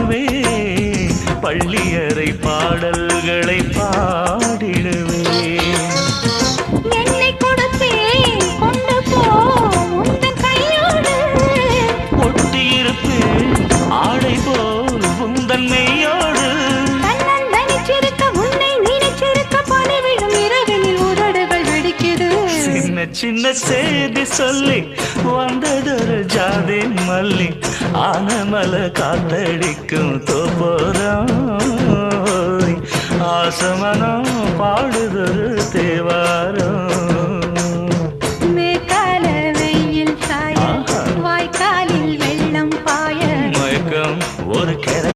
பாடுவேன், பள்ளியறை பாடல்களை பாடிடுவேன். என்னை கொடுத்தேன் கொண்டு போ உந்தன் கையோடு, ஒட்டியிருப்பேன் ஆடை போல் உந்தன் மெய்யோடு. தன்னந்தனிச்சிருக்க உன்னை நினைச்சிருக்க பணிவிடும் இரவினில் உதடுகள் வெடிக்குது. சின்ன சின்ன செய்தி சொல்லி வந்ததொரு ஜாதி மல்லி, ஆனமல காத்தடிக்கும்